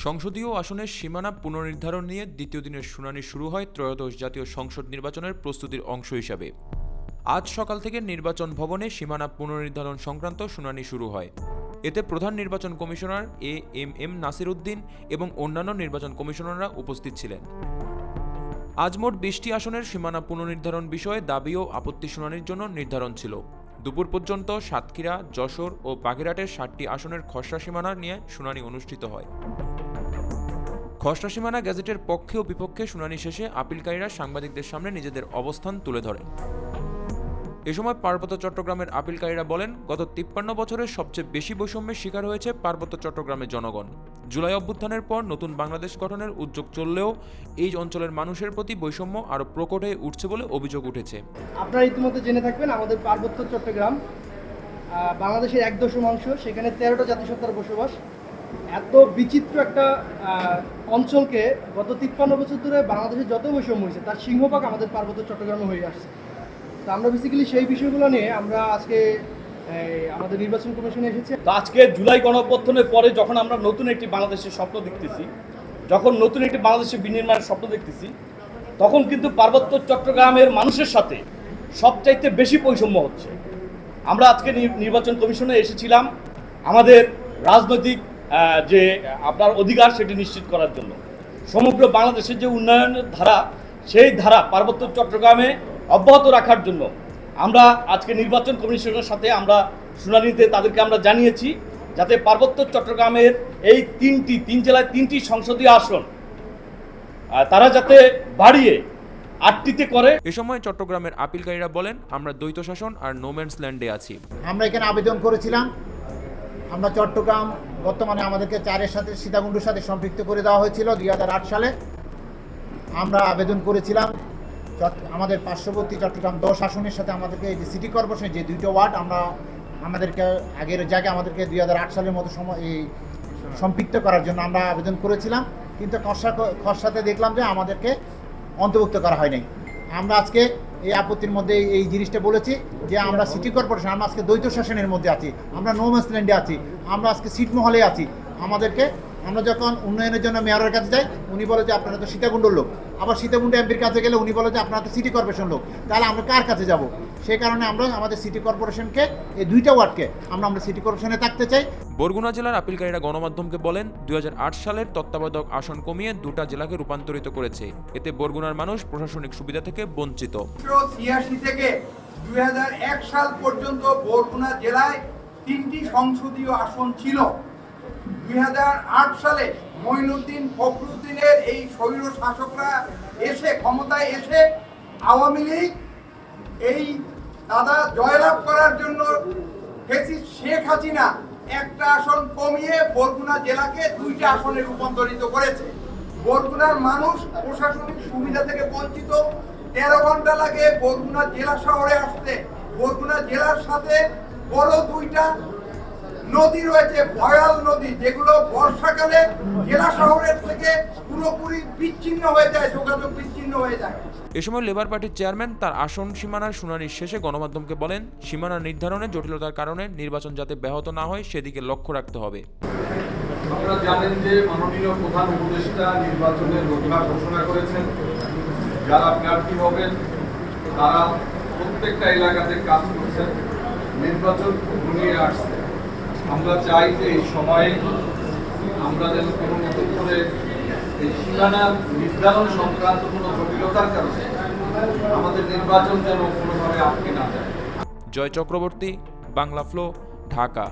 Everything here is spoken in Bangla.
সংসদীয় আসনের সীমানা পুনর্নির্ধারণ নিয়ে দ্বিতীয় দিনের শুনানি শুরু হয় ত্রয়োদশ জাতীয় সংসদ নির্বাচনের প্রস্তুতির অংশ হিসাবে। আজ সকাল থেকে নির্বাচন ভবনে সীমানা পুনর্নির্ধারণ সংক্রান্ত শুনানি শুরু হয়। এতে প্রধান নির্বাচন কমিশনার এম নাসির উদ্দিন এবং অন্যান্য নির্বাচন কমিশনাররা উপস্থিত ছিলেন। আজ মোট 20টি আসনের সীমানা পুনর্নির্ধারণ বিষয়ে দাবি ও আপত্তি শুনানির জন্য নির্ধারণ ছিল। দুপুর পর্যন্ত সাতক্ষীরা, যশোর ও বাগেরহাটের 7টি আসনের খসড়া সীমানা নিয়ে শুনানি অনুষ্ঠিত হয়। খসড়া সীমানা গেজেটের পক্ষে ও বিপক্ষে শুনানি শেষে আপিলকারীরা সাংবাদিকদের সামনে নিজেদের অবস্থান তুলে ধরেন। এ সময় পার্বত্য চট্টগ্রামের আপিলকারীরা বলেন, গত 53 বছরের সবচেয়ে বেশি বৈষম্যের শিকার হয়েছে পার্বত্য চট্টগ্রামের জনগণ। জুলাই অভ্যুত্থানের পর নতুন বাংলাদেশ গঠনের উদ্যোগ চললেও এই অঞ্চলের মানুষের প্রতি বৈষম্য আরও প্রকট হয়ে উঠছে বলে অভিযোগ উঠেছে। আপনারা ইতিমধ্যে জেনে থাকবেন, আমাদের পার্বত্য চট্টগ্রাম বাংলাদেশের এক দশমাংশ, সেখানে 13টা জাতিসত্তার বসবাস। এত বিচিত্র একটা অঞ্চলকে গত 53 বছর ধরে বাংলাদেশের যত বৈষম্য হয়েছে তার সিংহভাগ আমাদের পার্বত্য চট্টগ্রামে হয়ে আসছে। তো আমরা বেসিক্যালি সেই বিষয়গুলো নিয়ে আমরা আজকে আমাদের নির্বাচন কমিশনে এসেছি। তো আজকে জুলাই গণঅভ্যুত্থানের পরে যখন আমরা নতুন একটি বাংলাদেশের স্বপ্ন দেখতেছি, যখন নতুন একটি বাংলাদেশের বিনির্মাণের স্বপ্ন দেখতেছি, তখন কিন্তু পার্বত্য চট্টগ্রামের মানুষের সাথে সবচাইতে বেশি বৈষম্য হচ্ছে। আমরা আজকে নির্বাচন কমিশনে এসেছিলাম আমাদের রাজনৈতিক যে আপনার অধিকার সেটি নিশ্চিত করার জন্য। সমগ্র বাংলাদেশের যে উন্নয়নের ধারা, সেই ধারা পার্বত্য চট্টগ্রামে অব্যাহত রাখার জন্য আমরা আজকে নির্বাচন কমিশনের সাথে আমরা শুনানিতে তাদেরকে আমরা জানিয়েছি যাতে পার্বত্য চট্টগ্রামের এই তিন জেলায় 3টি সংসদীয় আসন তারা যাতে বাড়িয়ে 8টিতে করে। এ সময় চট্টগ্রামের আপিলকারীরা বলেন, আমরা দ্বৈত শাসন আর নোম্যান্স ল্যান্ডে আছি। আমরা এখানে আবেদন করেছিলাম, আমরা চট্টগ্রাম বর্তমানে আমাদেরকে 4-এর সাথে সীতাকুণ্ডের সাথে সম্পৃক্ত করে দেওয়া হয়েছিল 2008 সালে। আমরা আবেদন করেছিলাম আমাদের পার্শ্ববর্তী চট্টগ্রাম 10 আসনের সাথে আমাদেরকে এই যে সিটি কর্পোরেশনের যে 2টা ওয়ার্ড আমাদেরকে আগের জায়গায় আমাদেরকে 2008 সালের মতো সময় এই সম্পৃক্ত করার জন্য আমরা আবেদন করেছিলাম, কিন্তু খসড়াতে দেখলাম যে আমাদেরকে অন্তর্ভুক্ত করা হয়নি। আমরা আজকে এই আপত্তির মধ্যে এই জিনিসটা বলেছি যে আমরা সিটি কর্পোরেশন, আমরা আজকে দ্বৈত শাসনের মধ্যে আছি, আমরা নোম্যান্স ল্যান্ডে আছি, আমরা আজকে ছিটমহলে আছি। আমরা যখন উন্নয়নের জন্য মেয়রের কাছে যাই, উনি বলে যে আপনারা তো সীতাকুণ্ডর লোক, আবার সীতাকুণ্ড এমপির কাছে গেলে উনি বলে যে আপনারা তো সিটি কর্পোরেশন লোক, তাহলে আমরা কার কাছে যাব? সেই কারণে আমরা আমাদের সিটি কর্পোরেশনকে এই 2টা ওয়ার্ডকে আমরা সিটি কর্পোরেশনে থাকতে চাই। বরগুনা জেলার আপিলকারীরা গণমাধ্যমকে বলেন, 2008 সালের তত্ত্বাবধায়ক আসন কমিয়ে 2টা জেলাকে রূপান্তরিত করেছে। এতে বরগুনার মানুষ প্রশাসনিক সুবিধা থেকে বঞ্চিত। 1986 থেকে 2001 সাল পর্যন্ত বরগুনা জেলায় 3টি সংসদীয় আসন ছিল। 2008 সালে মঈনুদ্দিন ফখরুদ্দিনের এই স্বৈর শাসকরা এসে ক্ষমতায় এসে আওয়ামী লীগ এই দাদা জয়লাভ করার জন্য শেখ হাসিনা 1টা আসন কমিয়ে বরগুনা জেলাকে 2টা আসনে রূপান্তরিত করেছে। বরগুনার মানুষ প্রশাসনিক সুবিধা থেকে বঞ্চিত। 13 ঘন্টা লাগে বরগুনা জেলা শহরে আসতে। বরগুনা জেলার সাথে বড় 2টা নদী রয়েছে, ভয়াল নদী, যেগুলো বর্ষাকালে জেলা শহরের থেকে পুরোপুরি বিচ্ছিন্ন হয়ে যায়, যোগাযোগ বিচ্ছিন্ন হয়ে যায়। এ সময় লেবার পার্টির চেয়ারম্যান তার আসন সীমানার শুনানির শেষে গণমাধ্যমকে বলেন, সীমানা নির্ধারণে জটিলতার কারণে নির্বাচন যাতে ব্যাহত না হয় সেদিকে লক্ষ্য রাখতে হবে। আপনারা জানেন যে মাননীয় প্রধান উপদেষ্টা নির্বাচনের রোডম্যাপ ঘোষণা করেছেন। যারা প্রার্থী হবেন তারা প্রত্যেকটা এলাকাতে কাজ করছেন, নির্বাচন ঘনিয়ে আসছে। আমরা চাই যে এই সময়ে আমরা যেন কোনো মতো করে এই সীমানা নির্ধারণ সংক্রান্ত কোনো জটিলতার কারণে আমাদের নির্বাচন যেন কোনোভাবে আটকে না যায়। জয় চক্রবর্তী, বাংলা ফ্লো, ঢাকা।